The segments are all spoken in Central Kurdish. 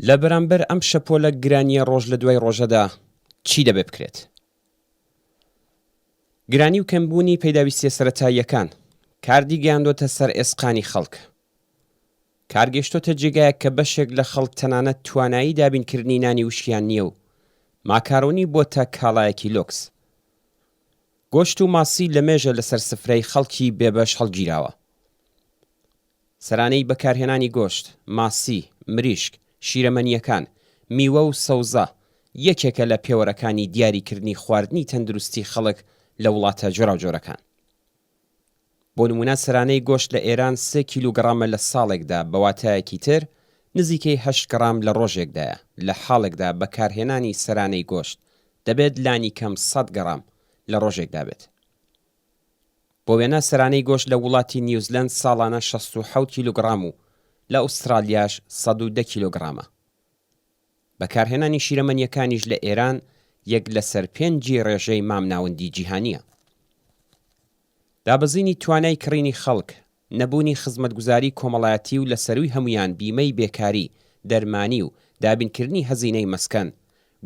لە بەرامبەر ئەم شەپۆلە گرانیە ڕۆژ لە دوای ڕۆژەدا چی دەبێ بکرێت؟ گرانی و کەمبوونی پەیداویستیە سەرەتاییەکان، کاردی گەیاندۆتە سەر ئێسقانی خەڵک. کارگەشتۆتە جێگایەک کە بەشێک لە خەڵک تەنانەت توانایی دابینکردنی نانی وشکیان نییە و ماکارۆنی بۆتە کاڵایەکی لۆکس. گۆشت و ماسی لە مێژە لەسەر سفرەی خەڵکی بێبەش هەڵگیراوە. سەرانەی بەکارهێنانی گۆشت، ماسی، مریشک، شیرەمەنیەکان، میوە و سەوزە یەکێکە لە پێوەرەکانی دیاریکردنی خواردنی تەندروستی خەڵک لە وڵاتە جۆراوجۆرەکان. بۆ نمونە سەرانەی گۆشت لە ئێران 3 کیلوگرامە لە ساڵێکدا، بە واتایەکی تر نزیکەی 8 گرام لە ڕۆژێکدایە. لە حاڵێکدا بەکارهێنانی سەرانەی گۆشت دەبێت لانی کەم 100 گرام لە ڕۆژێکدا بێت. بۆ وێنە سەرانەی گۆشت لە وڵاتی نیوزلەند ساڵانە 67 کیلوگرام و لە ئوسترالیاش 110 کیلوگرامە. بەکارهێنانی شیرەمەنیەکانیش لە ئێران 1 لەسەر 5 ڕێژەی مامناوەندی جیهانیە. دابەزینی توانای کڕینی خەڵک، نەبوونی خزمەتگوزاری کۆمەڵایەتی و لە سەرووی هەمویان بیمەی بێکاری، دەرمانی و دابینکردنی هەزینەی مەسکەن،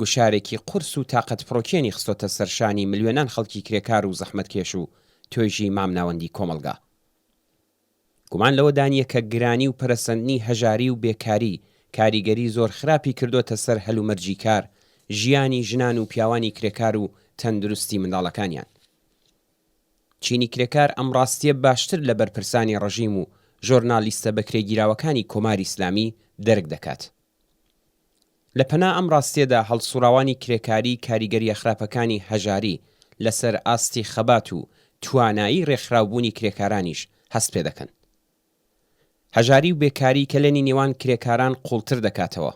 گوشارێکی قورس و تاقەت فڕۆکێنی خستۆتە سەرشانی ملیۆنان خەڵکی کرێکار و زەحمەتکێش و توێژی مامناوەندی کۆمەلگا. گومان لەوە دانیە کە گرانی و پەرەسەندنی هەژاری و بێکاری کاریگەری زۆر خراپی کردوتە سەر هەلومەرجی کار، ژیانی ژنان و پیاوانی کرێکار و تەندروستی منداڵەکانیان. چینی کرێکار ئەم ڕاستیە باشتر لە بەرپرسانی ڕەژیم و ژۆرنالیستە بەکرێگیراوەکانی کۆماری ئیسلامی دەرک دەکات. لە پەنا ئەم ڕاستیەدا هەڵسوڕاوانی کرێکاری کاریگەریە خراپەکانی هەژاری لەسەر ئاستی خەبات و توانایی ڕێکخراوبوونی کرێکارانیش هەست پێ دەکەن. هەژاری و بێکاری کەلێنی نێوان کرێکاران قوڵتر دەکاتەوە.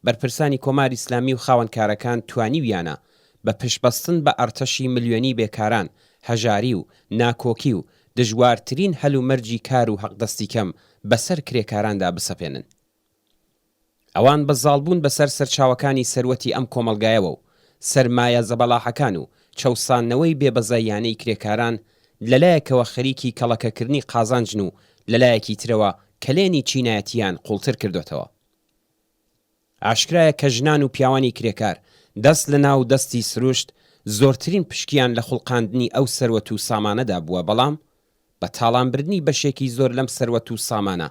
بەرپرسانی کۆماری ئیسلامی و خاوەنکارەکان توانیویانە بە پشتبەستن بە ئەرتەشی ملیۆنی بێکاران، هەژاری و ناکۆکی و دژوارترین هەلومەرجی کار و حەقدەستی کەم بەسەر کرێکاراندا بسەپێنن. ئەوان بەزاڵبوون بەسەر سەرچاوەکانی سەروەتی ئەم کۆمەلگایەوە و سەرمایە زەبەلاحەکان و چەوسانەوەی بێبەزاییانەی کرێکاران لەلایەکەوە خەریکی کەڵەکەکردنی قازانجن و لەلایەکی ترەوە کەلێنی چینایەتیان قوڵتر کردوتەوە. ئاشکرایە کە ژنان و پیاوانی کرێکار دەست لە ناو دەستی سروشت زۆرترین پشکیان لە خوڵقاندنی ئەو سەروەت و سامانەدا بووە، بەڵام بە تاڵانبردنی بەشێکی زۆر لەم سەروەت و سامانە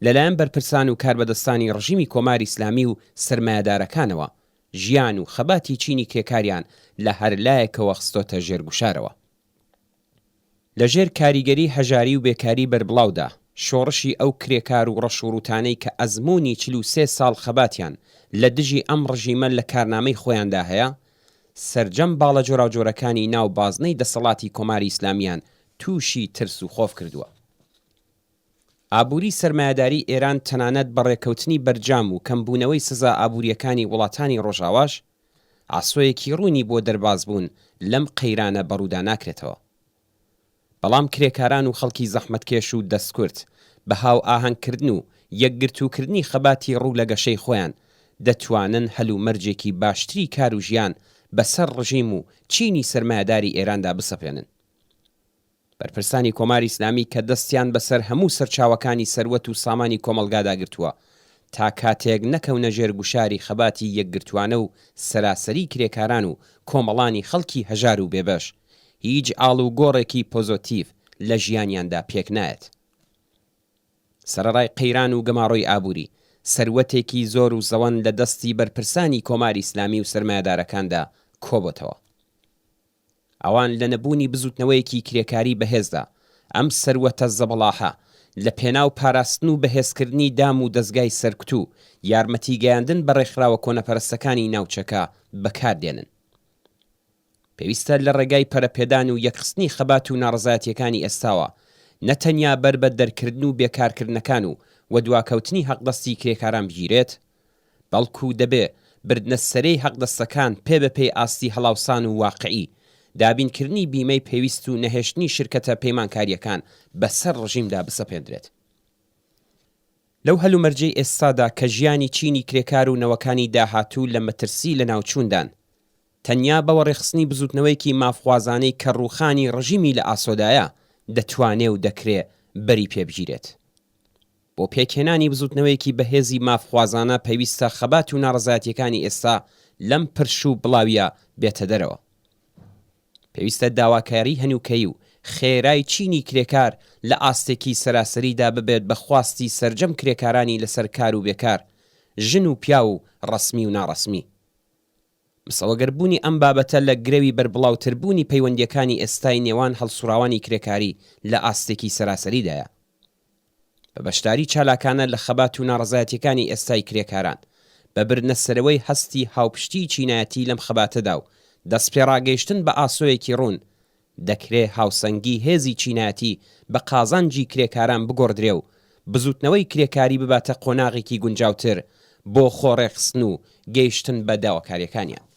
لەلایەن بەرپرسان و کاربەدەستانی ڕژیمی کۆماری ئیسلامی و سەرمایەدارەکانەوە ژیان و خەباتی چینی کرێکاریان لە هەر لایەکەوە خستۆتە ژێرگوشارەوە. لەژێر کاریگەری هەژاری و بێکاری بەربڵاودا شۆڕشی ئەو کرێکار و ڕەشوڕوتانەی کە ئەزمموی 43 ساڵ خەباتیان لە دژی ئەم ڕژیمە لە کارنامەی خۆیاندا هەیە، سەرجەم باڵە جۆراوجۆرەکانی ناو بازنەی دەسەڵاتی کۆماری ئیسلامیان تووشی ترس و خۆف کردووە. ئابووری سەرمایەداری ئێران تەنانەت بە ڕێکەوتنی بەرجام و کەمبوونەوەی سزا ئابووریەکانی وڵاتانی ڕۆژاواش ئاسۆیەکی ڕوونی بۆ دەرباز بوون لەم قەیرانە بەڕوودا ناکرێتەوە. بەڵام کرێکاران و خەڵکی زەحمەتکێش و دەستکورت بە هاو ئاهەنگکردن و یەکگرتووکردنی خەباتی ڕوو لە گەشەی خۆیان دەتوانن هەلومەرجێکی باشتری کار و ژیان بەسەر ڕژیم و چینی سەرمایەداری ئێراندا بسەپێنن. بەرپرسانی کۆماری ئیسلامی کە دەستیان بەسەر هەموو سەرچاوەکانی سەروەت و سامانی کۆمەلگادا گرتووە تا کاتێک نەکەونە ژێرگوشاری خەباتی یەکگرتوانە و سەراسەری کرێکاران و کۆمەڵانی خەڵکی هەژار و بێبەش، هیچ ئاڵ و گۆڕێکی پۆزۆتیڤ لە ژیانیاندا پێک نایەت. سەرەڕای قەیران و گەماڕۆی ئابووری سەروەتێکی زۆر و زەوەن لە دەستی بەرپرسانی کۆماری ئیسلامی و سەرمایەدارەکاندا کۆبۆتەوە. ئەوان لە نەبوونی بزوتنەوەیەکی کرێکاری بەهێزدا ئەم سەروەتە زەبەڵاحە لە پێناو پاراستن و بەهێزکردنی دام و دەستگای سەرکوتو یارمەتی گەیاندن بە ڕێکخراوە کۆنەپەرستەکانی ناوچەکە بەکاردێنن. پێویستە لە ڕێگای پەرەپێدان و یەکخستنی خەبات و ناڕزایەتیەکانی ئێستاوە نەتەنیا بەر بە دەرکردن و بێکارکردنەکان و دواکەوتنی حەقدەستی کرێکاران بگیرێت، بەڵکو دەبێ بردنە سەرەی حەقدەستەکان پێ بەپێی ئاستی هەڵاوسان و واقعی، دابینکردنی بیمەی پێویست و نەهێشتنی شرکەتە پەیمانکاریەکان بەسەر ڕژیمدا بسەپێندرێت. لەو هەلومەرجەی ئێستادا کە ژیانی چینی کرێکار و نەوەکانی داهاتوو لە مەترسی لە ناوچووندان، تەنیا بەوە ڕێخستنی بزوتنەوەیکی مافخوازانەی کە ڕووخانی ڕژیمی لە ئاسۆدایە دەتوانێ و دەکرێ بەری پێبگیرێت. بۆ پێکهێنانی بزوتنەوەیەکی بەهێزی مافخوازانە پێویستە خەبات و ناڕەزایەتیەکانی ئێستا لەم پرش و بڵاویە بێتە دەرەوە. پێویستە داواکاری هەنووکەی و خێرای چینی کرێکار لە ئاستێکی سەراسەریدا ببێت بە خواستی سەرجەم کرێکارانی لەسەر کار و بێکار، ژن و پیا و ڕەسمی و ناڕەسمی. مسەوەگەربوونی ئەم بابەتە لە گرێوی بەربڵاوتربوونی پەیوەندیەکانی ئێستای نێوان هەڵسوراوانی کرێکاری لە ئاستێکی سەراسەریدایە. بە بەشداری چالاکانە لە خەبات و ناڕەزایەتیەکانی ئێستای کرێکاران بە بردنەسەرەوەی هەستی هاوپشتی چینایەتی لەم خەباتەدا و دەستپێڕاگەیشتن بە ئاسۆیەکی ڕوون دەکرێ هاوسەنگی هێزی چینایەتی بە قازانجی کرێکاران بگۆڕدرێ و بزوتنەوەی کرێکاری بباتە قۆناغێکی گونجاوتر بۆ خۆڕێخستن و گەیشتن بە داواکاریەکانیان.